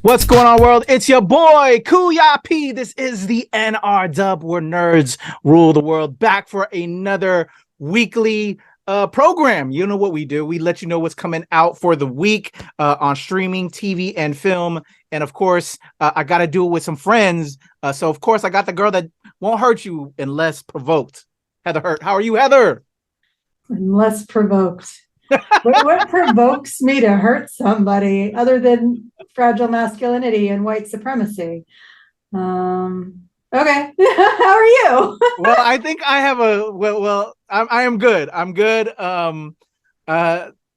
What's going on, world? It's your boy, Kuya P. This is the NRW, where nerds rule the world. Back for another weekly program. You know what we do. We let you know what's coming out for the week on streaming, TV, and film. And, of course, I got to do it with some friends. So, of course, I got the girl that won't hurt you unless provoked. Heather Hurt. How are you, Heather? Unless provoked. What provokes me to hurt somebody other than fragile masculinity and white supremacy? Okay. How are you? Well, I think I have I am good. I'm good.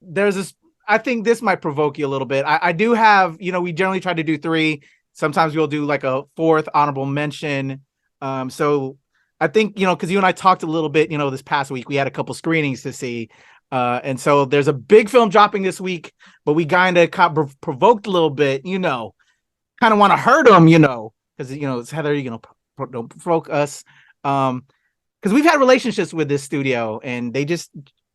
There's this, I think this might provoke you a little bit. I do have, we generally try to do 3. Sometimes we'll do like a 4th honorable mention. So I think, because you and I talked a little bit, this past week, we had a couple screenings to see. And so there's a big film dropping this week, but we kind of provoked a little bit, kind of want to hurt them, because, it's Heather, don't provoke us. Because we've had relationships with this studio and they just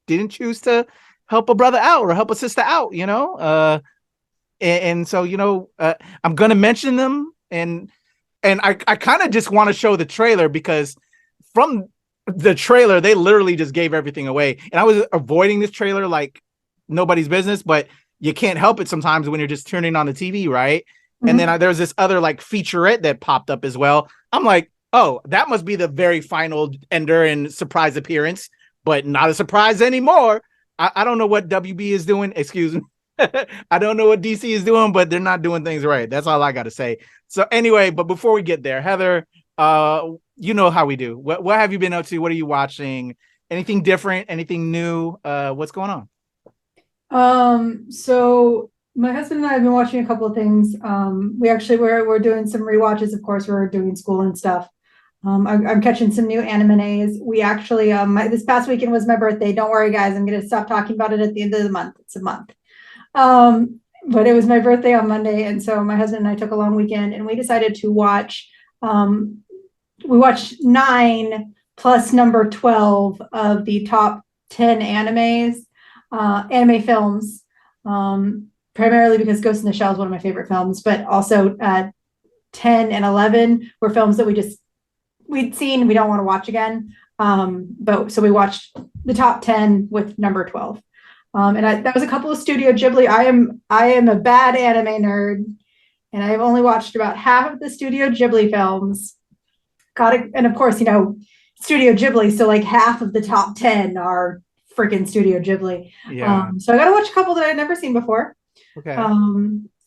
didn't choose to help a brother out or help a sister out, and so, I'm going to mention them and I kind of just want to show the trailer because from the trailer, they literally just gave everything away. And I was avoiding this trailer like nobody's business, but you can't help it sometimes when you're just turning on the TV, right? Mm-hmm. And then there's this other like featurette that popped up as well. I'm like, oh, that must be the very final ender and surprise appearance, but not a surprise anymore. I don't know what WB is doing. Excuse me. I don't know what DC is doing, but they're not doing things right. That's all I got to say. So anyway, but before we get there, Heather, you know how we do. What have you been up to? What are you watching? Anything different? Anything new? What's going on? So my husband and I have been watching a couple of things. We're doing some rewatches. Of course, we're doing school and stuff. I'm catching some new animes. We actually, this past weekend was my birthday. Don't worry, guys. I'm going to stop talking about it at the end of the month. It's a month. But it was my birthday on Monday. And so my husband and I took a long weekend and we decided to watch, we watched 9 plus number 12 of the top 10 anime films, primarily because Ghost in the Shell is one of my favorite films, but also 10 and 11 were films that we'd seen, we don't want to watch again. So we watched the top 10 with number 12. That was a couple of Studio Ghibli. I am a bad anime nerd, and I've only watched about half of the Studio Ghibli films. And of course, Studio Ghibli, so like half of the top 10 are freaking Studio Ghibli. Yeah. So I got to watch a couple that I've never seen before. Okay.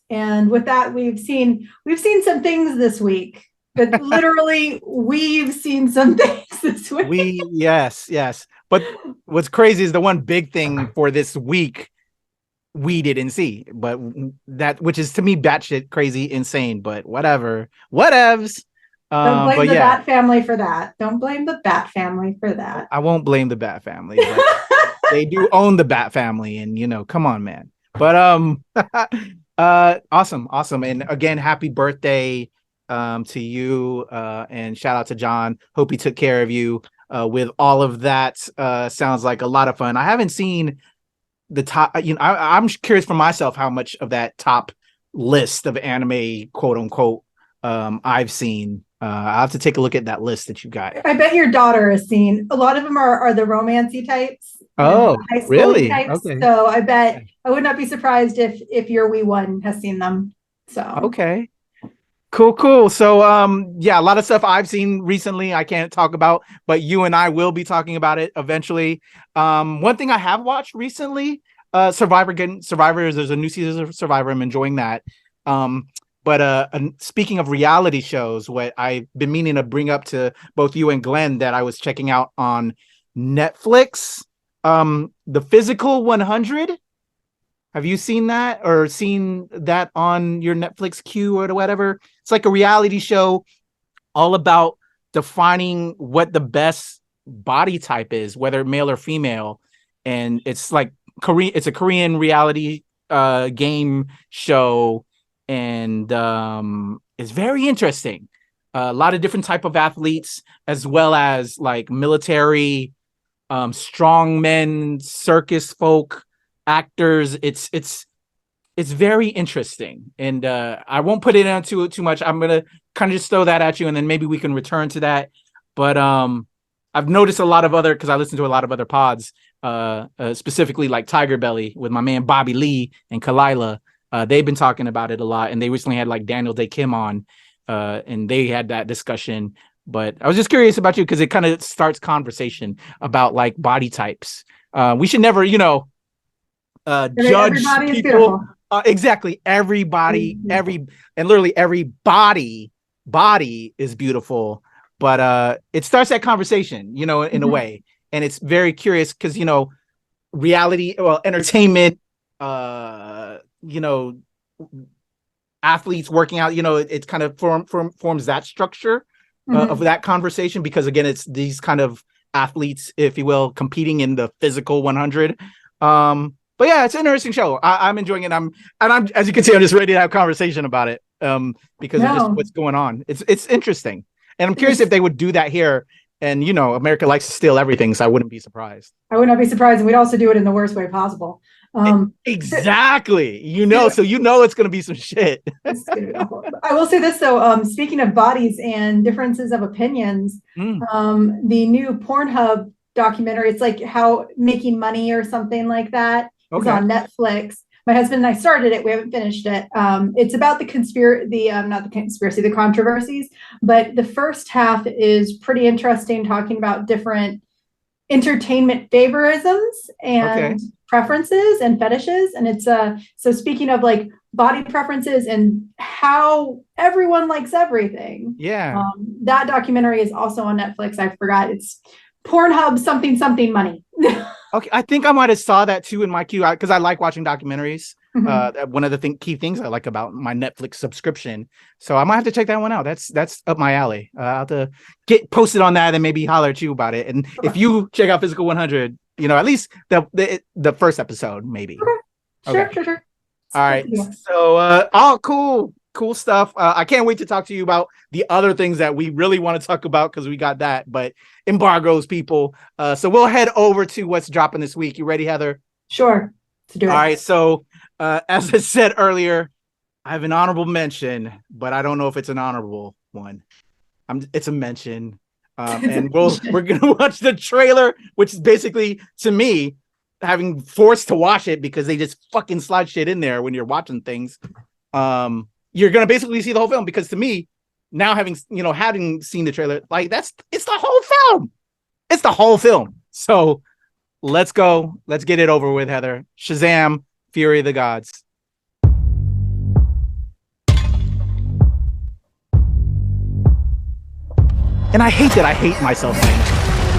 And with that, we've seen some things this week. But literally, we've seen some things this week. Yes. But what's crazy is the one big thing for this week we didn't see, but which is to me batshit crazy, insane. But whatever, whatevs. Don't blame the Bat family for that. Don't blame the Bat family for that. I won't blame the Bat family. But they do own the Bat family, and come on, man. But awesome, and again, happy birthday to you, and shout out to John. Hope he took care of you with all of that. Sounds like a lot of fun. I haven't seen the top. I'm curious for myself how much of that top list of anime, quote unquote, I've seen. I'll have to take a look at that list that you got. I bet your daughter has seen. A lot of them are the romancy types. Oh, really? Types. Okay. So I bet I would not be surprised if your wee one has seen them. So okay. Cool. So, a lot of stuff I've seen recently I can't talk about, but you and I will be talking about it eventually. One thing I have watched recently, Survivor. There's a new season of Survivor. I'm enjoying that. But speaking of reality shows, what I've been meaning to bring up to both you and Glenn that I was checking out on Netflix, The Physical 100. Have you seen that or seen that on your Netflix queue or whatever? It's like a reality show all about defining what the best body type is, whether male or female. And it's like it's a Korean reality game show. And it's very interesting. A lot of different type of athletes, as well as like military, strongmen, circus folk, actors. It's it's very interesting, and I won't put it into it too much. I'm gonna kind of just throw that at you, and then maybe we can return to that. But I've noticed a lot of other, because I listen to a lot of other pods, specifically like Tiger Belly with my man Bobby Lee and Kalila. They've been talking about it a lot, and they recently had like Daniel Day Kim on, and they had that discussion. But I was just curious about you because it kind of starts conversation about like body types. We should never, judge people. Exactly. Everybody, literally every body is beautiful. But it starts that conversation, in a way. And it's very curious because, reality, entertainment, athletes working out, it kind of forms that structure of that conversation, because again, it's these kind of athletes, if you will, competing in the physical 100. But yeah, it's an interesting show. I'm enjoying it. I'm as you can see, I'm just ready to have a conversation about it because of just what's going on. It's interesting, and I'm curious if they would do that here. And America likes to steal everything, so I wouldn't be surprised. I would not be surprised, and we'd also do it in the worst way possible. Exactly. So it's going to be some shit. I will say this though. Speaking of bodies and differences of opinions, the new Pornhub documentary, it's like how making money or something like that, is on Netflix. My husband and I started it. We haven't finished it. It's about the controversies, but the first half is pretty interesting, talking about different entertainment favorisms and preferences and fetishes. And it's so speaking of like body preferences and how everyone likes everything. Yeah. That documentary is also on Netflix. I forgot. It's Pornhub something money. Okay, I think I might have saw that too in my queue because I like watching documentaries. One of the key things I like about my Netflix subscription, so I might have to check that one out. That's up my alley. I'll have to get posted on that and maybe holler at you about it. And if you check out Physical 100, at least the first episode, maybe. Okay. Sure. All right. So, cool stuff. I can't wait to talk to you about the other things that we really want to talk about because we got that, but embargoes, people. So we'll head over to what's dropping this week. You ready, Heather? Sure. To do it. All right. So as I said earlier, I have an honorable mention, but I don't know if it's an honorable one. It's a mention. And we're gonna watch the trailer, which is basically, to me, having forced to watch it because they just fucking slide shit in there when you're watching things. You're gonna basically see the whole film, because to me, now having seen the trailer, like it's the whole film. It's the whole film. So let's go. Let's get it over with, Heather. Shazam, Fury of the Gods. And I hate that I hate myself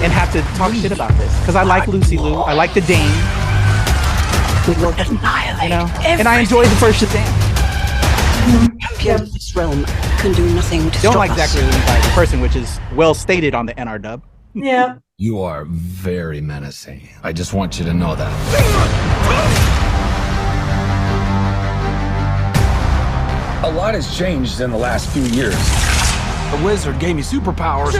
and have to talk shit about this because I like Lucy Liu. I like the Dane. We will annihilate everything. And I enjoyed the first Shazam. Champion of this realm can do nothing to Don't stop like us. Zachary Levi as a person, which is well stated on the NRW. Yeah. You are very menacing. I just want you to know that. A lot has changed in the last few years. The wizard gave me superpowers.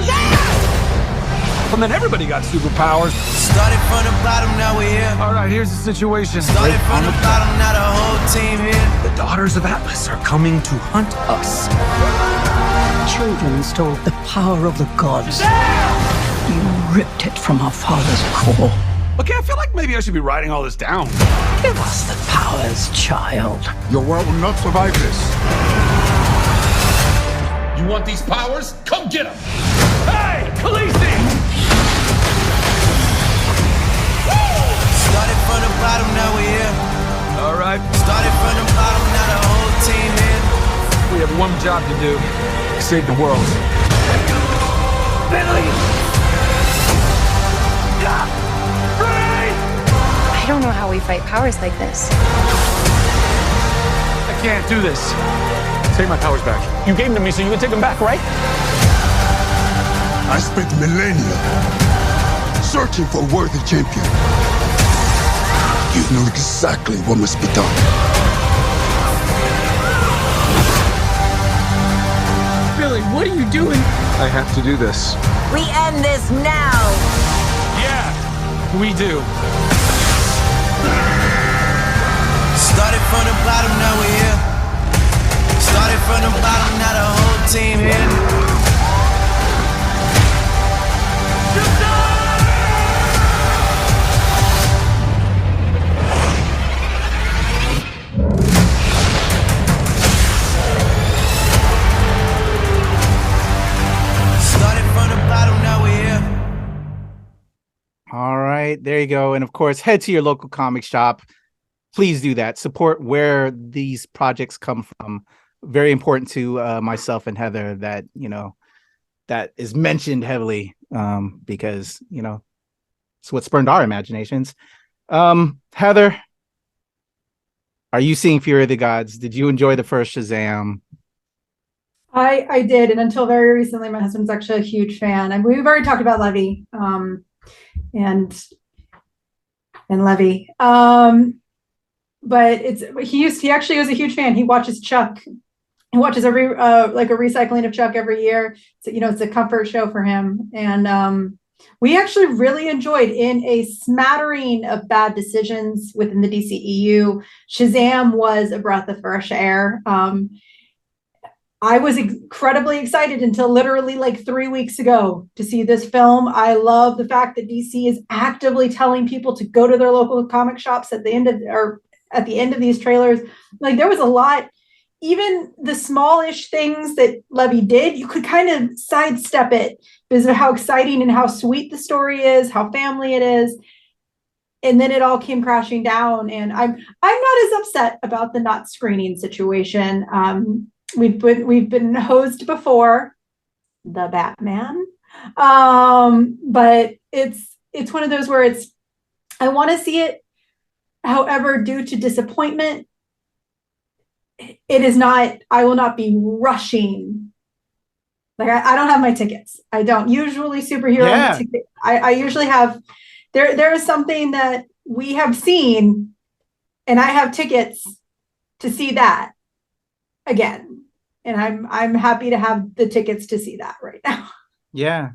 And then everybody got superpowers. Started from the bottom, now we're here. All right, here's the situation. Started from the bottom, now the whole team here. The daughters of Atlas are coming to hunt us. Children stole the power of the gods. You ripped it from our father's core. Okay, I feel like maybe I should be writing all this down. Give us the powers, child. Your world will not survive this. You want these powers? Come get them! Hey, Khaleesi! Started from the bottom, now we're here. All right, Started from the bottom, now the whole team here. we have one job to do. Save the world. I don't know how we fight powers like this. I can't do this. Take my powers back. You gave them to me so you can take them back, right? I spent millennia searching for a worthy champion. You know exactly what must be done. Billy, what are you doing? I have to do this. We end this now. Yeah, we do. Started from the bottom, from the bottom, now the whole team here. All right, there you go. And of course, head to your local comic shop. Please do that. Support where these projects come from. Very important to myself and Heather that, that is mentioned heavily because, it's what spurned our imaginations. Heather, are you seeing Fury of the Gods? Did you enjoy the first Shazam? I did. And until very recently, my husband's actually a huge fan. And we've already talked about Levy. And Levy. But he actually was a huge fan. He watches Chuck. He watches every like a recycling of Chuck every year. So, it's a comfort show for him. And we actually really enjoyed, in a smattering of bad decisions within the DCEU, Shazam was a breath of fresh air. I was incredibly excited until literally like 3 weeks ago to see this film. I love the fact that DC is actively telling people to go to their local comic shops at the end of these trailers. Like, there was a lot, even the smallish things that Levy did, you could kind of sidestep it because of how exciting and how sweet the story is, how family it is. And then it all came crashing down. And I'm not as upset about the not screening situation. We've been hosed before, the Batman, but it's one of those where I want to see it. However, due to disappointment, it is not. I will not be rushing. Like, I don't have my tickets. I don't usually superhero tickets. I usually have. There is something that we have seen, and I have tickets to see that again. And I'm happy to have the tickets to see that right now. Yeah.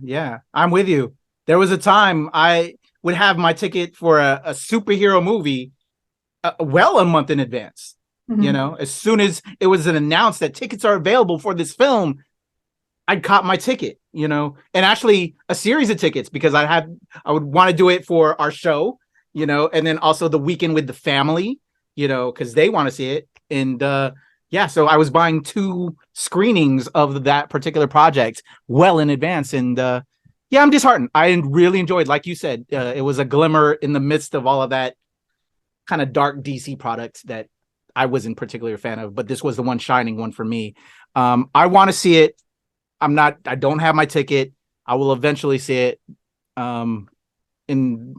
I'm with you. There was a time I would have my ticket for a superhero movie well a month in advance. Mm-hmm. As soon as it was announced that tickets are available for this film, I caught my ticket, and actually a series of tickets because I would want to do it for our show, and then also the weekend with the family, because they want to see it. And so I was buying 2 screenings of that particular project well in advance. And I'm disheartened. I really enjoyed, like you said, it was a glimmer in the midst of all of that kind of dark DC product that I wasn't particularly a fan of. But this was the one shining one for me. I want to see it. I don't have my ticket. I will eventually see it and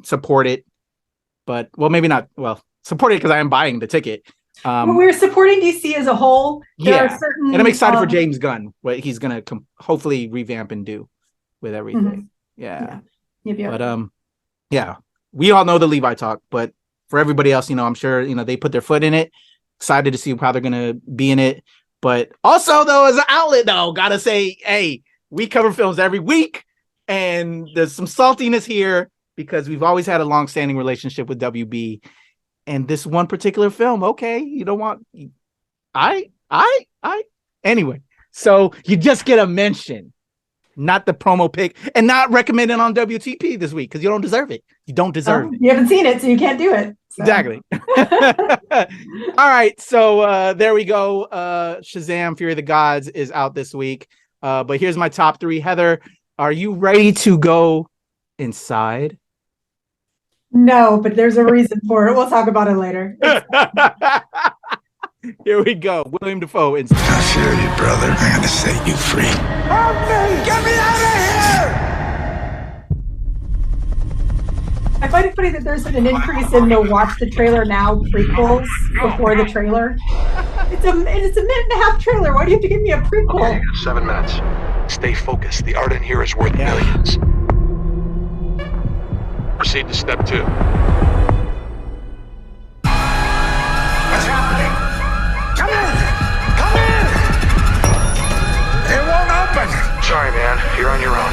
support it. But, well, maybe not. Well, support it because I am buying the ticket. We're supporting DC as a whole. There are certain, and I'm excited for James Gunn, what he's gonna hopefully revamp and do with everything. Mm-hmm. But we all know the Levi talk, but for everybody else, I'm sure they put their foot in it. Excited to see how they're gonna be in it. But also, though, as an outlet, gotta say, hey, we cover films every week, and there's some saltiness here because we've always had a long-standing relationship with WB. And this one particular film, okay, you don't want, anyway. So you just get a mention, not the promo pick, and not recommended on WTP this week because you don't deserve it. You don't deserve it. You haven't seen it, so you can't do it. So. Exactly. All right, so there we go. Shazam: Fury of the Gods is out this week. But here's my top 3. Heather, are you ready to go inside? No, but there's a reason for it. We'll talk about it later. Here we go. William Dafoe. I fear you, brother. I'm going to set you free. Help me! Get me out of here! I find it funny that there's an increase in the watch the trailer now prequels before the trailer. It's a minute and a half trailer. Why do you have to give me a prequel? Okay, 7 minutes. Stay focused. The art in here is worth millions. Proceed to step 2. What's happening? Come in! It won't open! Sorry, man. You're on your own.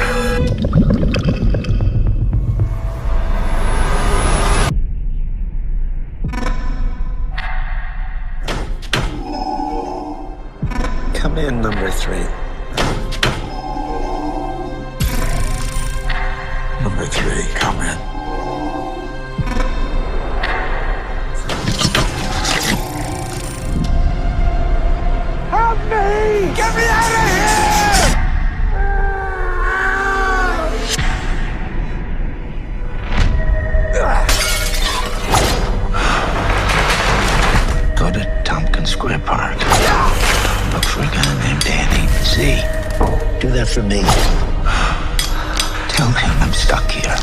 Come Come in, number 3. Number 3, come in. Help me! Get me out of here! Go to Tompkins Square Park. Look for a guy named Danny. See? Do that for me. Tell him I'm stuck here.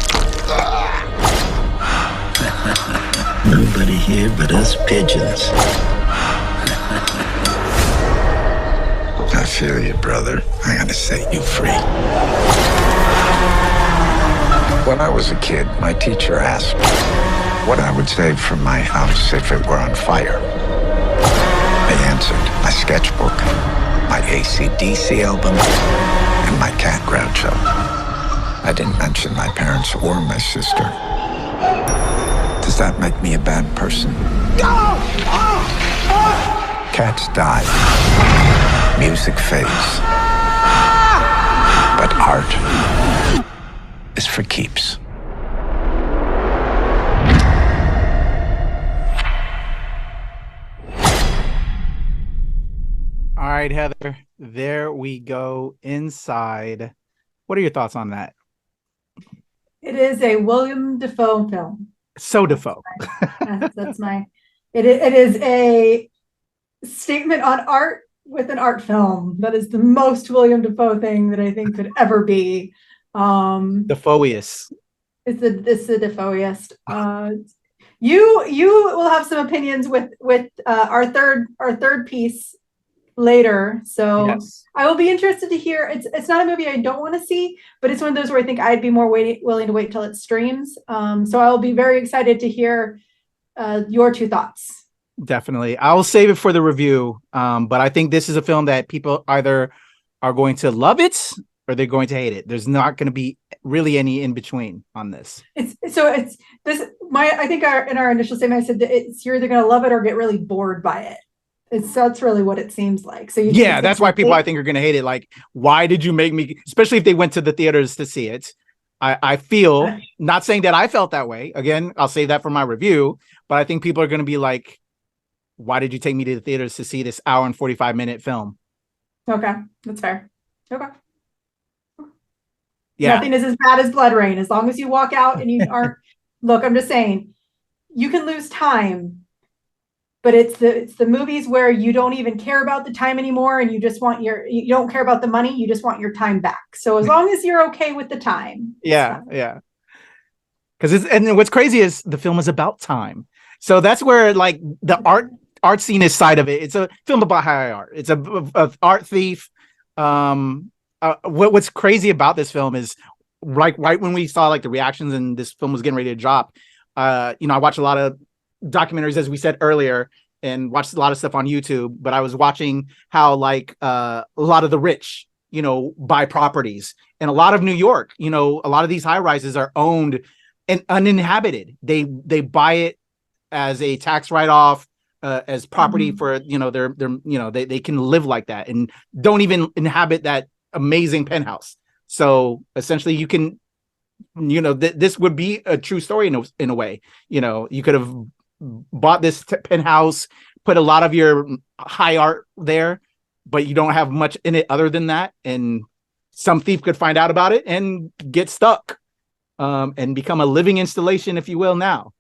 Nobody here but us pigeons. I feel you, brother. I gotta set you free. When I was a kid, my teacher asked me what I would save from my house if it were on fire. I answered my sketchbook, my AC/DC album, and my cat Groucho. I didn't mention my parents or my sister. Does that make me a bad person? Cats die. Music fades. But art is for keeps. All right, Heather, there we go inside. What are your thoughts on that? It is a William Dafoe film. So Dafoe. That's my. It is a statement on art with an art film. That is the most William Dafoe thing that I think could ever be. Dafoeiest. It's the Dafoeiest. You will have some opinions with our third piece later, so yes. I will be interested to hear. It's not a movie I don't want to see, but it's one of those where I think I'd be more willing to wait till it streams. So I will be very excited to hear your two thoughts. Definitely, I will save it for the review. But I think this is a film that people either are going to love it or they're going to hate it. There's not going to be really any in between on this. I think in our initial statement I said that you're either going to love it or get really bored by it. That's really what it seems like. So that's why people I think are going to hate it. Like, why did you make me? Especially if they went to the theaters to see it. I feel, not saying that I felt that way. Again, I'll save that for my review. But I think people are going to be like, why did you take me to the theaters to see this hour and 45-minute film? Okay, that's fair. Okay. Yeah. Nothing is as bad as Blood Rain. As long as you walk out and you aren't. Look, I'm just saying, you can lose time. But it's the movies where you don't even care about the time anymore, and you just want you don't care about the money, you just want your time back. So as long as you're okay with the time. Yeah. Because and what's crazy is the film is about time. So that's where like the art scene is side of it. It's a film about high art. It's a art thief. What's crazy about this film is right when we saw like the reactions and this film was getting ready to drop. I watch a lot of documentaries, as we said earlier, and watched a lot of stuff on YouTube, but I was watching how like a lot of the rich, buy properties, and a lot of New York, a lot of these high rises are owned and uninhabited. They buy it as a tax write-off, as property for, they can live like that and don't even inhabit that amazing penthouse. So essentially you can, this would be a true story in a way. You could have bought this penthouse, put a lot of your high art there, but you don't have much in it other than that. And some thief could find out about it and get stuck and become a living installation, if you will, now.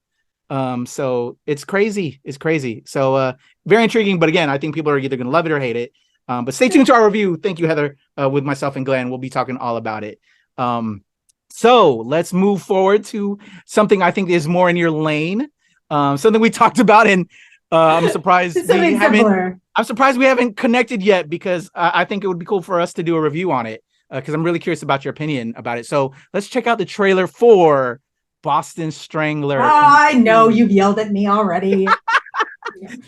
So it's crazy. It's crazy. So very intriguing. But again, I think people are either going to love it or hate it. But stay tuned to our review. Thank you, Heather, with myself and Glenn. We'll be talking all about it. So let's move forward to something I think is more in your lane. Something we talked about, and I'm surprised we haven't connected yet, because I think it would be cool for us to do a review on it, because I'm really curious about your opinion about it. So let's check out the trailer for Boston Strangler. I know you've yelled at me already. All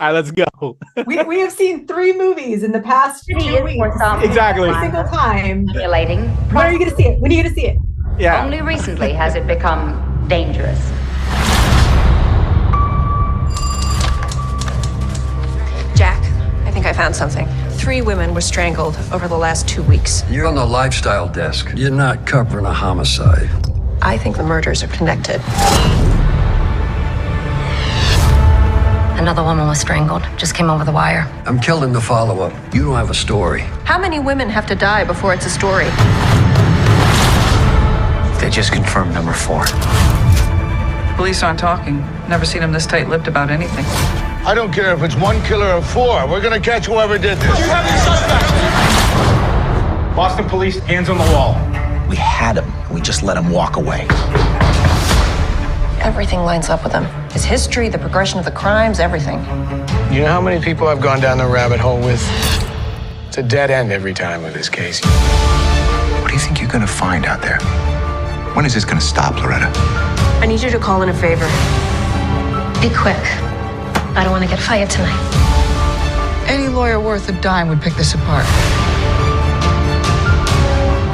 right, let's go. we have seen 3 movies in the past 2 weeks. Exactly. Every single time. Stimulating. When are you going to see it? When are you going to see it? Yeah. Only recently has it become dangerous. Jack, I think I found something. 3 women were strangled over the last 2 weeks. You're on the lifestyle desk. You're not covering a homicide. I think the murders are connected. Another woman was strangled. Just came over the wire. I'm killing the follow-up. You don't have a story. How many women have to die before it's a story? They just confirmed number 4. Police aren't talking. Never seen them this tight-lipped about anything. I don't care if it's 1 killer or 4. We're gonna catch whoever did this. You have any suspects? Boston police, hands on the wall. We had him. We just let him walk away. Everything lines up with him. His history, the progression of the crimes, everything. You know how many people I've gone down the rabbit hole with? It's a dead end every time with this case. What do you think you're gonna find out there? When is this gonna stop, Loretta? I need you to call in a favor. Be quick. I don't want to get fired tonight. Any lawyer worth a dime would pick this apart.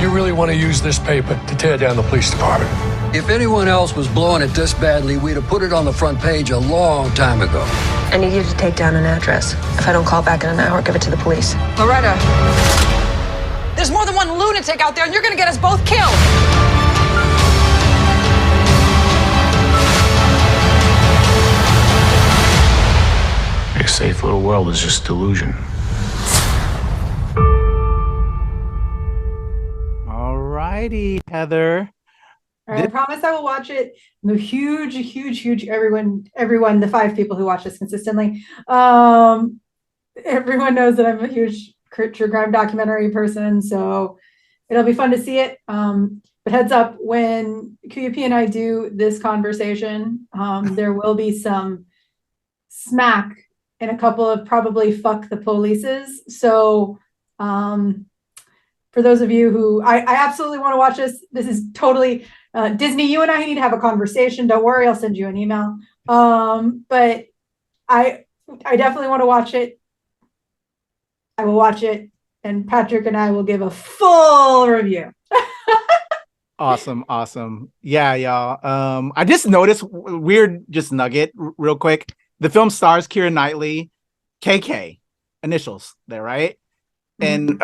You really want to use this paper to tear down the police department? If anyone else was blowing it this badly, we'd have put it on the front page a long time ago. I need you to take down an address. If I don't call back in an hour, give it to the police. Loretta, there's more than one lunatic out there, and you're gonna get us both killed. Your safe little world is just delusion. Alrighty, Heather. All right, I promise I will watch it. I'm a huge everyone, the 5 people who watch this consistently. Everyone knows that I'm a huge true crime documentary person, so it'll be fun to see it. But heads up, when Kuya P and I do this conversation, there will be some smack and a couple of probably fuck the polices. So for those of you who I absolutely want to watch this is totally Disney, you and I need to have a conversation. Don't worry, I'll send you an email. But I definitely want to watch it. I will watch it, and Patrick and I will give a full review. Awesome. Yeah, y'all. I just noticed weird just nugget real quick. The film stars Keira Knightley, KK, initials there, right? And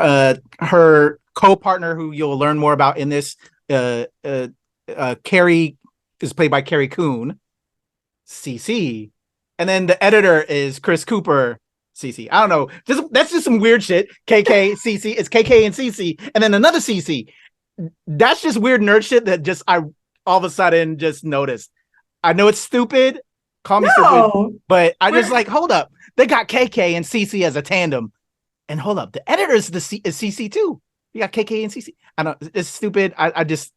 her co-partner, who you'll learn more about in this, Carrie is played by Carrie Coon, CC, and then the editor is Chris Cooper, CC. I don't know, that's just some weird shit. KK, CC, it's KK and CC, and then another CC. That's just weird nerd shit that just I all of a sudden just noticed. I know it's stupid, call me stupid, but I just like, hold up, they got KK and CC as a tandem, and hold up, the editor is CC too. You got KK and CC. I know it's stupid. I just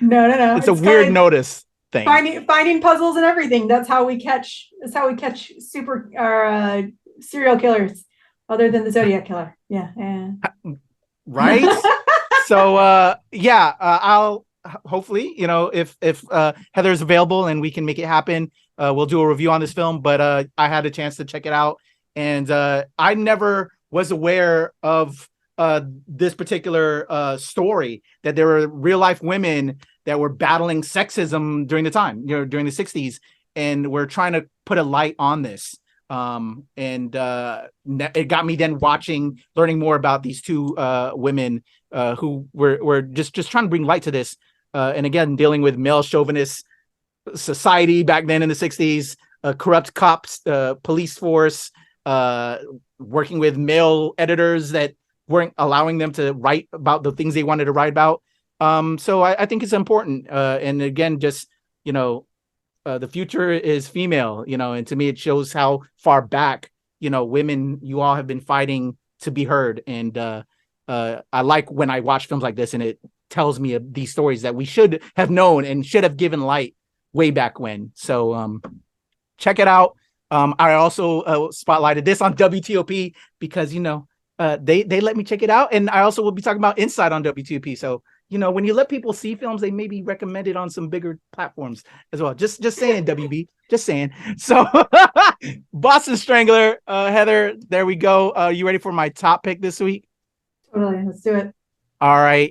no. It's a weird notice thing. Finding puzzles and everything. That's how we catch serial killers, other than the Zodiac killer. Yeah. Right. So I'll hopefully, if Heather's available and we can make it happen, we'll do a review on this film. But I had a chance to check it out, and I never was aware of this particular story, that there were real life women that were battling sexism during the time, during the 60s, and we're trying to put a light on this. And it got me then learning more about these 2 women who were just trying to bring light to this. And again, dealing with male chauvinist society back then in the 60s, corrupt cops, police force, working with male editors that weren't allowing them to write about the things they wanted to write about. So I think it's important. And again, just, the future is female, and to me, it shows how far back, women, you all have been fighting to be heard. And I like when I watch films like this and it tells me of these stories that we should have known and should have given light way back when. So check it out. I also spotlighted this on WTOP because, they let me check it out. And I also will be talking about Inside on WTOP. So, when you let people see films, they may be recommended on some bigger platforms as well. Just saying, WB, just saying. So Boston Strangler, Heather, there we go. You ready for my top pick this week? Totally. Let's do it. All right.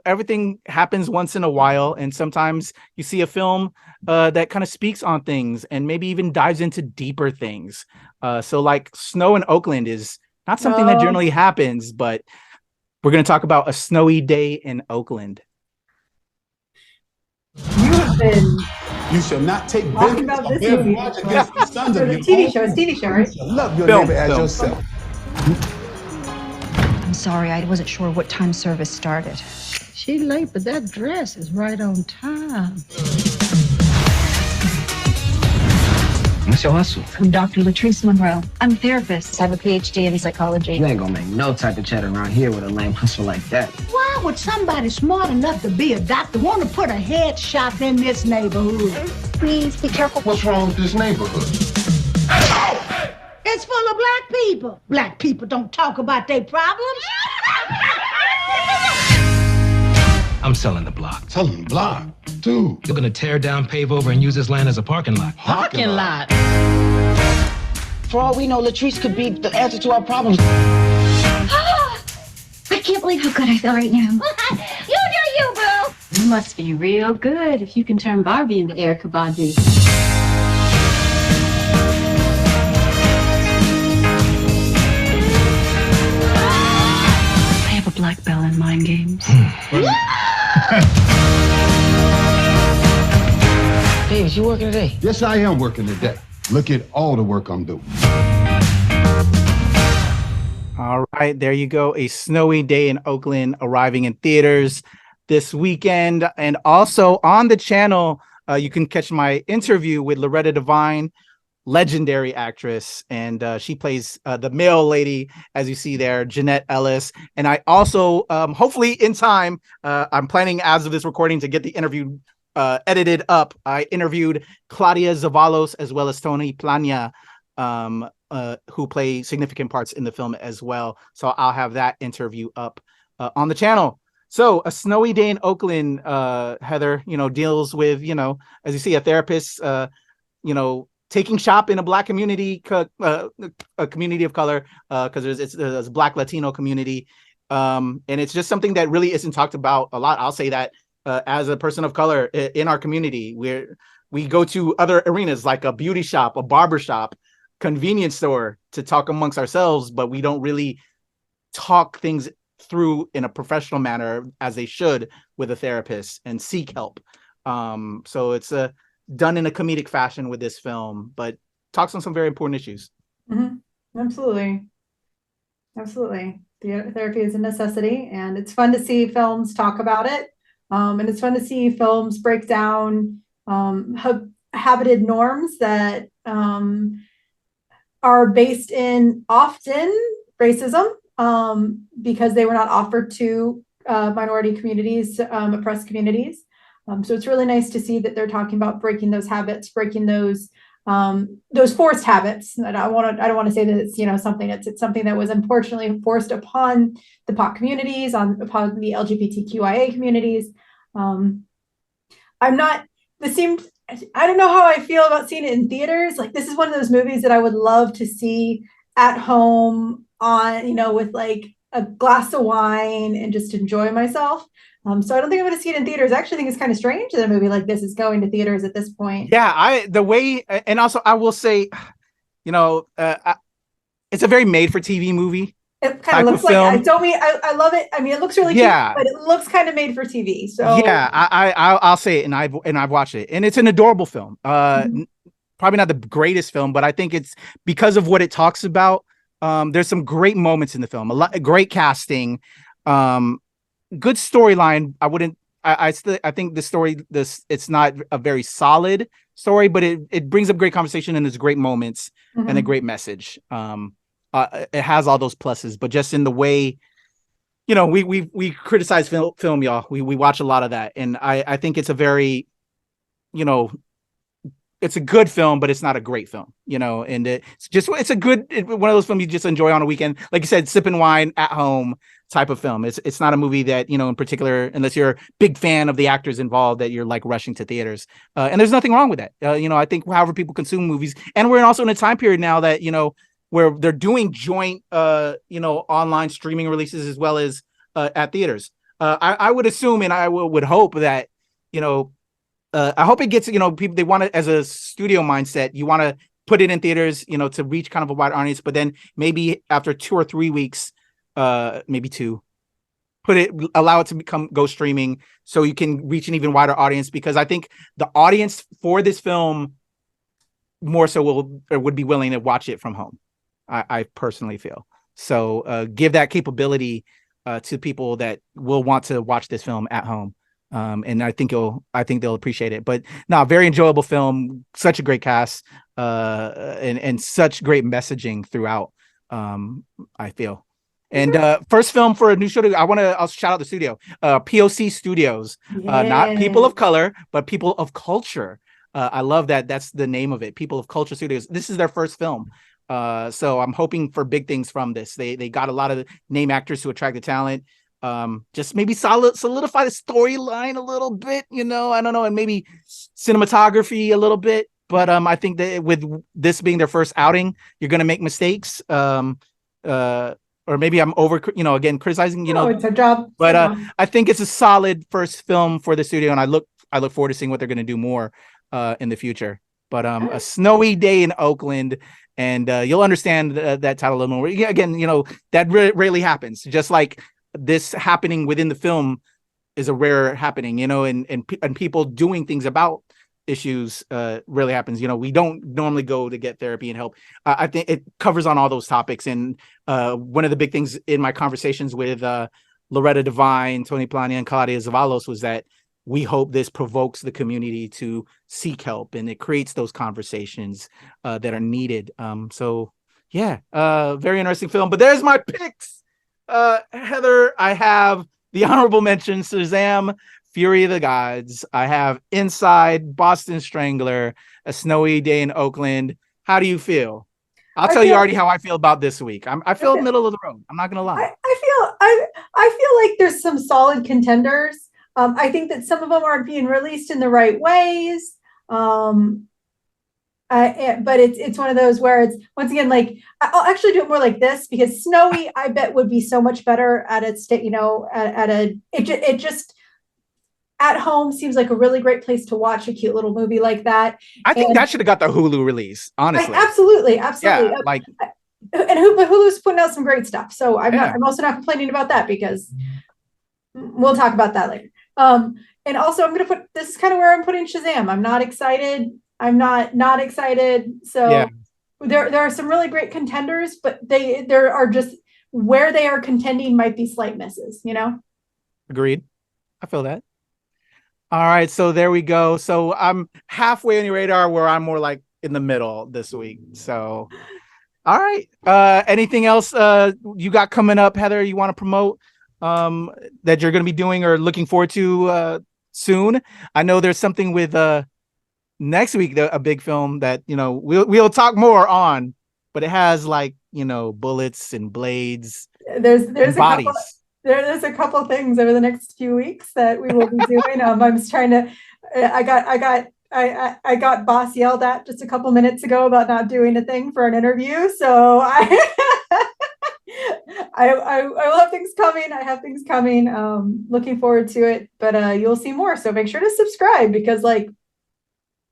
Everything happens once in a while, and sometimes you see a film that kind of speaks on things and maybe even dives into deeper things. So like Snow in Oakland is Not something that generally happens, but we're going to talk about A Snowy Day in Oakland. You have been You shall not take talking about this movie. against the sons of your TV show. It's TV show, right? Love your neighbor as yourself. I'm sorry, I wasn't sure what time service started. She late, but that dress is right on time. What's your hustle? I'm Dr. Latrice Monroe. I'm a therapist. I have a PhD in psychology. You ain't gonna make no type of cheddar around here with a lame hustle like that. Why would somebody smart enough to be a doctor want to put a head shop in this neighborhood? Please be careful. What's wrong with this neighborhood? It's full of black people. Black people don't talk about their problems. I'm selling the block. Selling the block? Dude. They're gonna tear down, pave over, and use this land as a parking lot. Parking lot. For all we know, Latrice could be the answer to our problems. I can't believe how good I feel right now. You do you, boo. You must be real good if you can turn Barbie into Erykah Badu. I have a black belt in mind games. Davis, you working today? Yes, I am working today. Look at all the work I'm doing. All right, there you go. A Snowy Day in Oakland arriving in theaters this weekend. And also on the channel, you can catch my interview with Loretta Devine, legendary actress. And she plays the male lady, as you see there, Jeanette Ellis. And I also, hopefully in time, I'm planning as of this recording to get the interview edited up. I interviewed Claudia Zavalos as well as Tony Plania, who play significant parts in the film as well. So I'll have that interview up on the channel. So A Snowy Day in Oakland, Heather, deals with, as you see, a therapist, taking shop in a black community, a community of color, because there's a black Latino community. And it's just something that really isn't talked about a lot. I'll say that as a person of color in our community, we go to other arenas like a beauty shop, a barber shop, convenience store to talk amongst ourselves, but we don't really talk things through in a professional manner as they should with a therapist and seek help. So it's done in a comedic fashion with this film, but talks on some very important issues. Mm-hmm. Absolutely. The therapy is a necessity, and it's fun to see films talk about it. And it's fun to see films break down habited norms that are based in often racism, because they were not offered to minority communities, oppressed communities. So it's really nice to see that they're talking about breaking those habits, breaking those forced habits. And I don't want to say that it's something. It's something that was unfortunately forced upon the POC communities, upon the LGBTQIA communities. I don't know how I feel about seeing it in theaters. Like, this is one of those movies that I would love to see at home on, with like a glass of wine and just enjoy myself. So I don't think I'm going to see it in theaters. I actually think it's kind of strange that a movie like this is going to theaters at this point. Yeah, and also I will say, it's a very made for TV movie. It kind of looks like I love it. I mean, it looks really cute, but it looks kind of made for TV. So yeah, I'll say it, and I've watched it, and it's an adorable film. Probably not the greatest film, but I think it's because of what it talks about. There's some great moments in the film, great casting, good storyline. I think the story, it's not a very solid story, but it brings up great conversation and there's great moments and a great message. It has all those pluses, but just in the way, we criticize film, y'all. We watch a lot of that, and I think it's a very, it's a good film, but it's not a great film, and it's a good one of those films you just enjoy on a weekend, like you said, sipping wine at home type of film. It's not a movie that, in particular, unless you're a big fan of the actors involved, that you're like rushing to theaters. And there's nothing wrong with that. I think however people consume movies, and we're also in a time period now that, where they're doing joint, online streaming releases as well as at theaters. I would assume, and I would hope that, I hope it gets, people, they want to, as a studio mindset, you want to put it in theaters, to reach kind of a wide audience, but then maybe after 2 or 3 weeks, maybe 2, allow it to go streaming so you can reach an even wider audience, because I think the audience for this film more so would be willing to watch it from home. I personally feel. So give that capability to people that will want to watch this film at home. And I think they'll appreciate it. But no, very enjoyable film, such a great cast, and such great messaging throughout. I feel. And first film for a new studio. I'll shout out the studio, POC Studios, not people of color, but people of culture. I love that. That's the name of it. People of Culture Studios. This is their first film. So I'm hoping for big things from this. They got a lot of name actors to attract the talent. Just maybe solidify the storyline a little bit, I don't know, and maybe cinematography a little bit. But I think that with this being their first outing, you're going to make mistakes. Or maybe I'm over, again, criticizing, it's a job. But I think it's a solid first film for the studio, and I look forward to seeing what they're going to do more in the future. But a snowy day in Oakland, and you'll understand that title a little more. Again, that rarely happens. Just like this happening within the film is a rare happening, and people doing things about issues really happens. We don't normally go to get therapy and help. I think it covers on all those topics. And one of the big things in my conversations with Loretta Devine, Tony Plania, and Claudia Zavalos was that we hope this provokes the community to seek help, and it creates those conversations that are needed. So yeah, very interesting film. But there's my picks. Heather, I have the honorable mention, Shazam, Fury of the Gods. I have Inside, Boston Strangler, A Snowy Day in Oakland. How do you feel? I'll tell you already how I feel about this week. I feel middle of the road. I'm not gonna lie. I feel like there's some solid contenders. I think that some of them aren't being released in the right ways. But it's one of those where it's, once again, like, I'll actually do it more like this, because Snowy, I bet, would be so much better at its state, it just at home seems like a really great place to watch a cute little movie like that. I think that should have got the Hulu release, honestly. Absolutely. Yeah, Hulu's putting out some great stuff. So I'm also not complaining about that, because we'll talk about that later. And also I'm going to this is kind of where I'm putting Shazam. I'm not excited. I'm not excited. So there are some really great contenders, but there are just, where they are contending might be slight misses, Agreed. I feel that. All right, so there we go. So I'm halfway on your radar, where I'm more like in the middle this week. So, all right. Anything else you got coming up, Heather, you want to promote that you're going to be doing or looking forward to soon? I know there's something with next week, a big film that, we'll talk more on, but it has bullets and blades. There's and bodies. There's a couple things over the next few weeks that we will be doing. I'm just trying to. I got boss yelled at just a couple minutes ago about not doing a thing for an interview. So I will have things coming. I have things coming. Looking forward to it. But you'll see more. So make sure to subscribe, because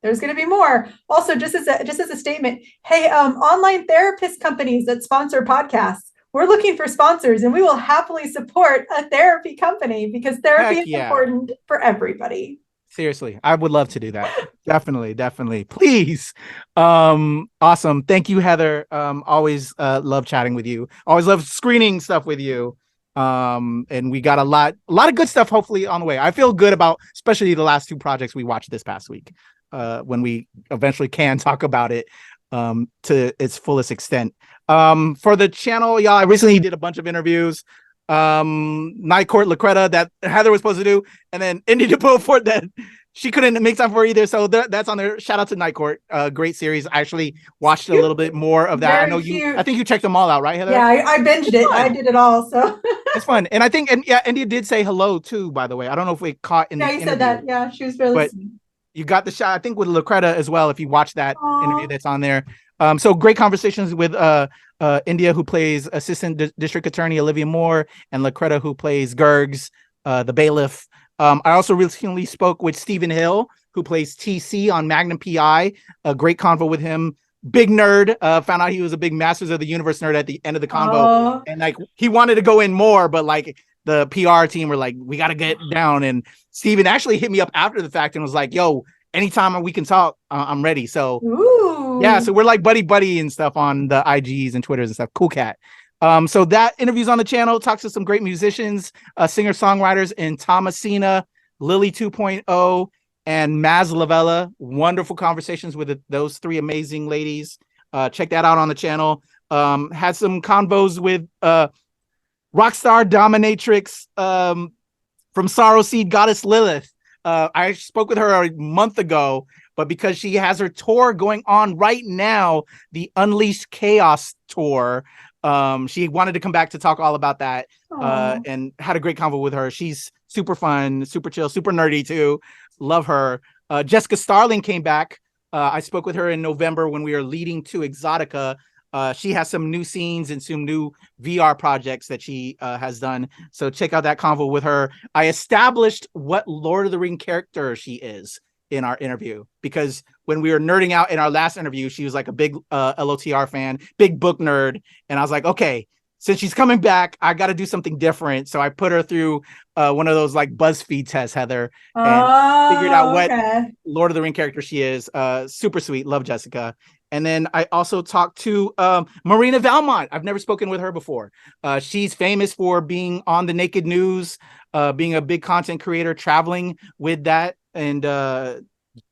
there's going to be more. Also, just as a statement, hey, online therapist companies that sponsor podcasts, we're looking for sponsors, and we will happily support a therapy company, because therapy is important for everybody. Seriously, I would love to do that. Definitely. Please. Awesome. Thank you, Heather. Always love chatting with you. Always love screening stuff with you. And we got a lot of good stuff hopefully on the way. I feel good about especially the last 2 projects we watched this past week. When we eventually can talk about it to its fullest extent. For the channel, y'all, I recently did a bunch of interviews. Night Court Lacreta that Heather was supposed to do, and then Indy DeBeaufort that she couldn't make time for either. So that's on there. Shout out to Night Court. Great series. I actually watched a little bit more of that. Very I know cute. I think you checked them all out, right, Heather? Yeah, I binged it. I did it all. So it's fun. And I think, Indy did say hello too, by the way. I don't know if we caught in the interview. Yeah, you said that. Yeah, she was really sweet. You got the shot, I think, with Lacreta as well, if you watch that interview that's on there. So great conversations with India, who plays Assistant District Attorney Olivia Moore, and Lacreta, who plays Gergs, the bailiff. I also recently spoke with Stephen Hill, who plays TC on Magnum PI. A great convo with him. big nerd. Found out he was a big Masters of the Universe nerd at the end of the convo, and like he wanted to go in more, but like the PR team were like, we got to get down. And Steven actually hit me up after the fact and was like, yo, anytime we can talk, I'm ready. So yeah, so we're like buddy and stuff on the IGs and Twitters and stuff. Cool cat. So that interview's on the channel, talks to some great musicians, singer-songwriters in Thomasina, Lily 2.0, and Maz Lavella. Wonderful conversations with those three amazing ladies. Check that out on the channel. Had some convos with Rockstar Dominatrix from Sorrow Seed, Goddess Lilith. I spoke with her a month ago, but because she has her tour going on right now, the Unleashed Chaos tour, she wanted to come back to talk all about that, and had a great convo with her. She's super fun, super chill, super nerdy too. Love her. Jessica Starling came back. I spoke with her in November when we were leading to Exotica. She has some new scenes and some new VR projects that she has done. So check out that convo with her. I established what Lord of the Ring character she is in our interview, because when we were nerding out in our last interview, she was like a big LOTR fan, big book nerd. And I was like, okay, since she's coming back, I got to do something different. So I put her through one of those like BuzzFeed tests, Heather, and figured out what Lord of the Ring character she is. Super sweet. Love Jessica. And then I also talked to Marina Valmont. I've never spoken with her before. She's famous for being on the Naked News, being a big content creator, traveling with that, and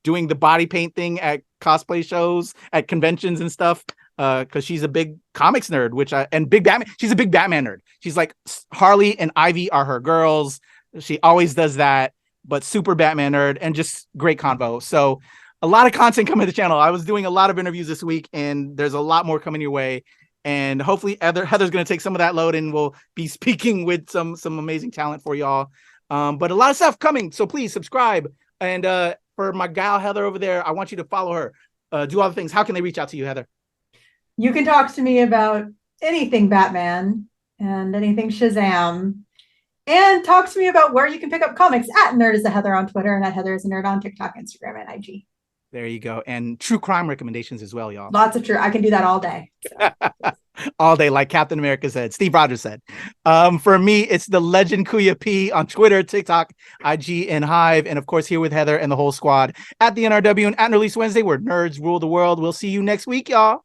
doing the body paint thing at cosplay shows, at conventions and stuff. Because she's a big comics nerd, and big Batman. She's a big Batman nerd. She's like, Harley and Ivy are her girls. She always does that, but super Batman nerd, and just great convo. So a lot of content coming to the channel. I was doing a lot of interviews this week, and there's a lot more coming your way. And hopefully Heather's going to take some of that load, and we'll be speaking with some amazing talent for y'all. But a lot of stuff coming. So please subscribe. And for my gal Heather over there, I want you to follow her. Do all the things. How can they reach out to you, Heather? You can talk to me about anything Batman and anything Shazam, and talk to me about where you can pick up comics at Nerd is a Heather on Twitter, and at Heather is a Nerd on TikTok, Instagram, and IG. There you go. And true crime recommendations as well, y'all. Lots of true. I can do that all day. So. All day, like Captain America said, Steve Rogers said. For me, it's the legend Kuya P on Twitter, TikTok, IG, and Hive. And of course, here with Heather and the whole squad at the NRW and at Release Wednesday, where nerds rule the world. We'll see you next week, y'all.